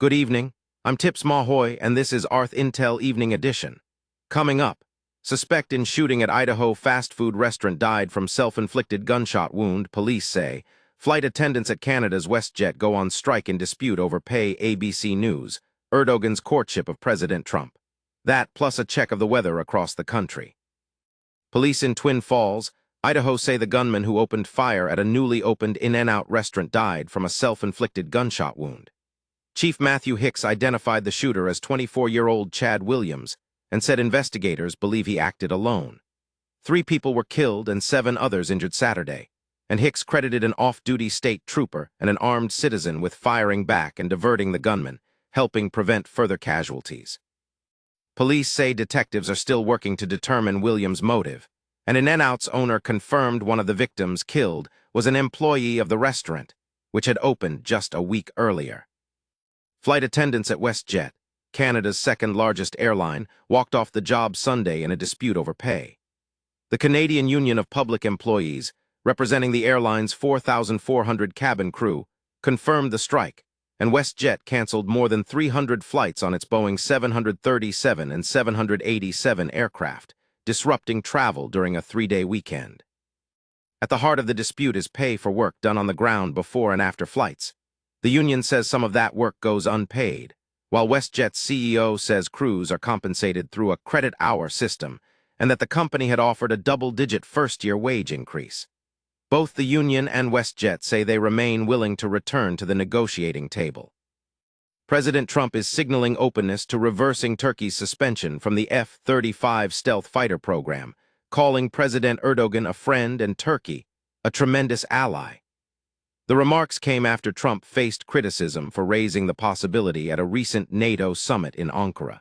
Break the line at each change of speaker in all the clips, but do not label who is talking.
Good evening, I'm Tips Mahoy, and this is ArthIntel Evening Edition. Coming up, suspect in shooting at Idaho fast food restaurant died from self-inflicted gunshot wound, police say. Flight attendants at Canada's WestJet go on strike in dispute over pay, ABC News. Erdogan's courtship of President Trump. That plus a check of the weather across the country. Police in Twin Falls, Idaho say the gunman who opened fire at a newly opened In-N-Out restaurant died from a self-inflicted gunshot wound. Chief Matthew Hicks identified the shooter as 24-year-old Chad Williams and said investigators believe he acted alone. 3 people were killed and 7 others injured Saturday, and Hicks credited an off-duty state trooper and an armed citizen with firing back and diverting the gunman, helping prevent further casualties. Police say detectives are still working to determine Williams' motive, and In-N-Out's owner confirmed one of the victims killed was an employee of the restaurant, which had opened just a week earlier. Flight attendants at WestJet, Canada's second-largest airline, walked off the job Sunday in a dispute over pay. The Canadian Union of Public Employees, representing the airline's 4,400 cabin crew, confirmed the strike, and WestJet canceled more than 300 flights on its Boeing 737 and 787 aircraft, disrupting travel during a 3-day weekend. At the heart of the dispute is pay for work done on the ground before and after flights. The union says some of that work goes unpaid, while WestJet's CEO says crews are compensated through a credit-hour system and that the company had offered a double-digit first-year wage increase. Both the union and WestJet say they remain willing to return to the negotiating table. President Trump is signaling openness to reversing Turkey's suspension from the F-35 stealth fighter program, calling President Erdogan a friend and Turkey a tremendous ally. The remarks came after Trump faced criticism for raising the possibility at a recent NATO summit in Ankara.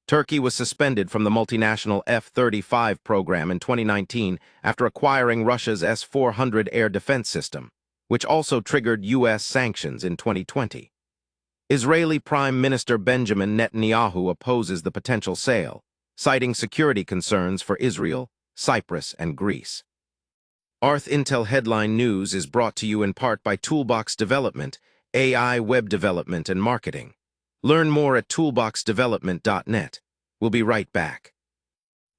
Turkey was suspended from the multinational F-35 program in 2019 after acquiring Russia's S-400 air defense system, which also triggered U.S. sanctions in 2020. Israeli Prime Minister Benjamin Netanyahu opposes the potential sale, citing security concerns for Israel, Cyprus, and Greece. ArthIntel Headline News is brought to you in part by Toolbox Development, AI web development and marketing. Learn more at toolboxdevelopment.net. We'll be right back.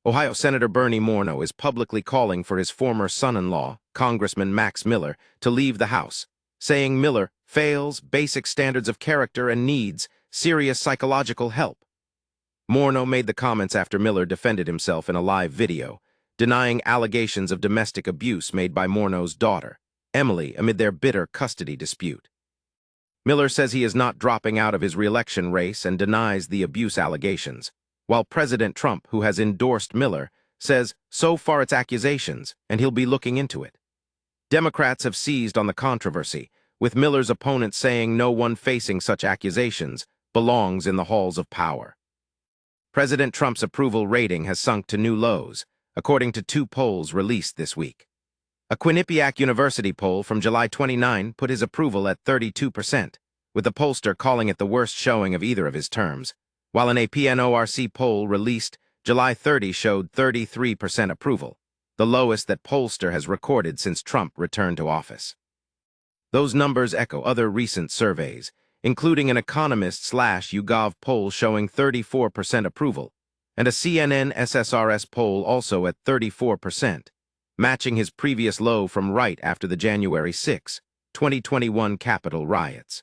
Ohio Senator Bernie Moreno is publicly calling for his former son-in-law, Congressman Max Miller, to leave the House, saying Miller fails basic standards of character and needs serious psychological help. Moreno made the comments after Miller defended himself in a live video, denying allegations of domestic abuse made by Moreno's daughter, Emily, amid their bitter custody dispute. Miller says he is not dropping out of his re-election race and denies the abuse allegations, while President Trump, who has endorsed Miller, says so far it's accusations and he'll be looking into it. Democrats have seized on the controversy, with Miller's opponents saying no one facing such accusations belongs in the halls of power. President Trump's approval rating has sunk to new lows, according to 2 polls released this week. A Quinnipiac University poll from July 29 put his approval at 32%, with the pollster calling it the worst showing of either of his terms, while an APNORC poll released July 30 showed 33% approval, the lowest that pollster has recorded since Trump returned to office. Those numbers echo other recent surveys, including an Economist/YouGov poll showing 34% approval, and a CNN SSRS poll also at 34%, matching his previous low from right after the January 6, 2021 Capitol riots.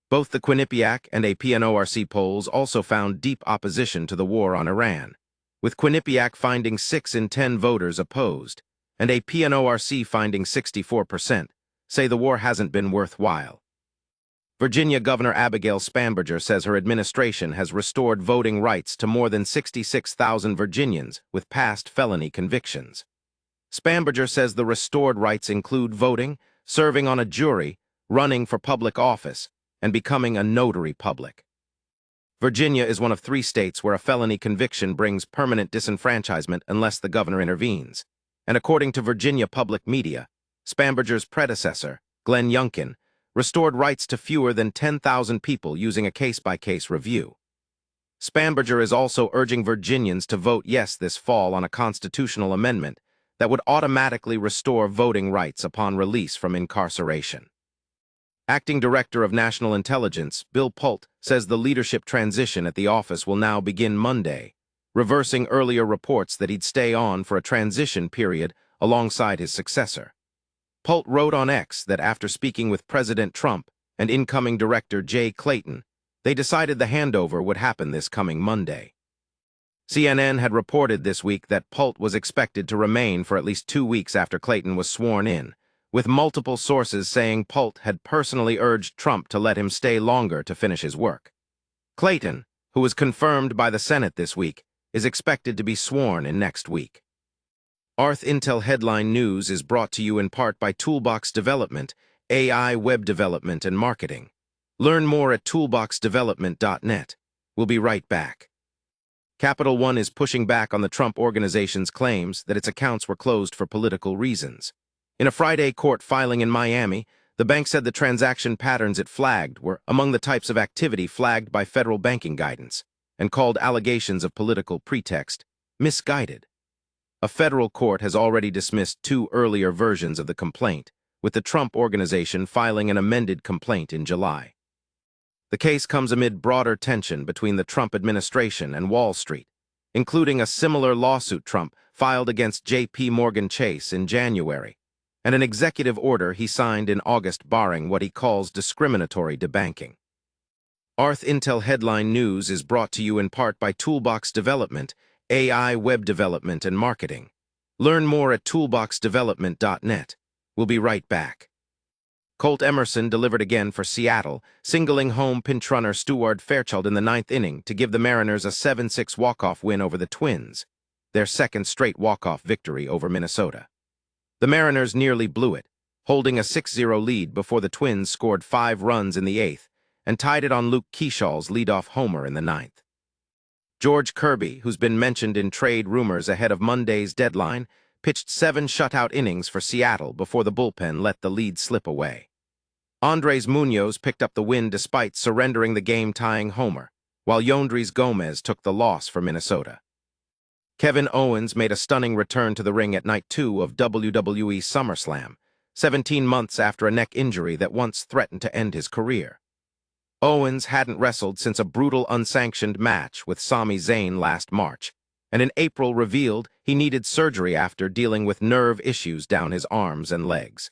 Both the Quinnipiac and APNORC polls also found deep opposition to the war on Iran, with Quinnipiac finding 6 in 10 voters opposed, and APNORC finding 64%, say the war hasn't been worthwhile. Virginia Governor Abigail Spanberger says her administration has restored voting rights to more than 66,000 Virginians with past felony convictions. Spanberger says the restored rights include voting, serving on a jury, running for public office, and becoming a notary public. Virginia is one of 3 states where a felony conviction brings permanent disenfranchisement unless the governor intervenes, and according to Virginia public media, Spanberger's predecessor, Glenn Youngkin, restored rights to fewer than 10,000 people using a case-by-case review. Spanberger is also urging Virginians to vote yes this fall on a constitutional amendment that would automatically restore voting rights upon release from incarceration. Acting Director of National Intelligence, Bill Pult, says the leadership transition at the office will now begin Monday, reversing earlier reports that he'd stay on for a transition period alongside his successor. Pult wrote on X that after speaking with President Trump and incoming Director Jay Clayton, they decided the handover would happen this coming Monday. CNN had reported this week that Pult was expected to remain for at least 2 weeks after Clayton was sworn in, with multiple sources saying Pult had personally urged Trump to let him stay longer to finish his work. Clayton, who was confirmed by the Senate this week, is expected to be sworn in next week. ArthIntel Headline News is brought to you in part by Toolbox Development, AI web development and marketing. Learn more at toolboxdevelopment.net. We'll be right back. Capital One is pushing back on the Trump Organization's claims that its accounts were closed for political reasons. In a Friday court filing in Miami, the bank said the transaction patterns it flagged were among the types of activity flagged by federal banking guidance and called allegations of political pretext misguided. A federal court has already dismissed 2 earlier versions of the complaint, with the Trump Organization filing an amended complaint in July. The case comes amid broader tension between the Trump administration and Wall Street, including a similar lawsuit Trump filed against J.P. Morgan Chase in January, and an executive order he signed in August barring what he calls discriminatory debanking. ArthIntel Headline News is brought to you in part by Toolbox Development, AI web development and marketing. Learn more at toolboxdevelopment.net. We'll be right back. Colt Emerson delivered again for Seattle, singling home pinch runner Stuart Fairchild in the 9th inning to give the Mariners a 7-6 walk-off win over the Twins, their second straight walk-off victory over Minnesota. The Mariners nearly blew it, holding a 6-0 lead before the Twins scored 5 runs in the 8th and tied it on Luke Keeshaw's leadoff homer in the 9th. George Kirby, who's been mentioned in trade rumors ahead of Monday's deadline, pitched 7 shutout innings for Seattle before the bullpen let the lead slip away. Andres Munoz picked up the win despite surrendering the game-tying homer, while Yondrys Gomez took the loss for Minnesota. Kevin Owens made a stunning return to the ring at Night 2 of WWE SummerSlam, 17 months after a neck injury that once threatened to end his career. Owens hadn't wrestled since a brutal unsanctioned match with Sami Zayn last March, and in April revealed he needed surgery after dealing with nerve issues down his arms and legs.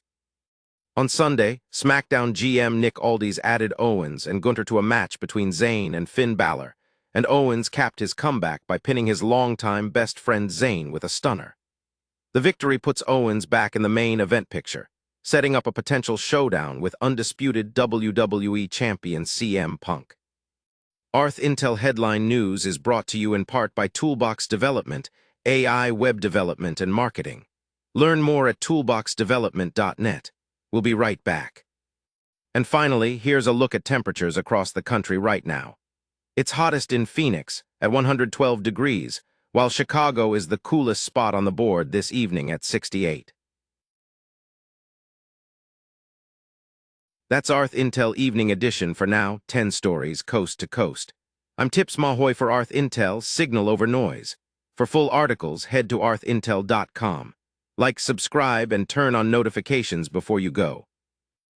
On Sunday, SmackDown GM Nick Aldis added Owens and Gunther to a match between Zayn and Finn Balor, and Owens capped his comeback by pinning his longtime best friend Zayn with a stunner. The victory puts Owens back in the main event picture, setting up a potential showdown with undisputed WWE champion CM Punk. ArthIntel Headline News is brought to you in part by Toolbox Development, AI web development and marketing. Learn more at toolboxdevelopment.net. We'll be right back. And finally, here's a look at temperatures across the country right now. It's hottest in Phoenix at 112 degrees, while Chicago is the coolest spot on the board this evening at 68. That's ArthIntel Evening Edition for now, 10 stories coast to coast. I'm Tips Mahoy for ArthIntel, Signal Over Noise. For full articles, head to arthintel.com. Like, subscribe, and turn on notifications before you go.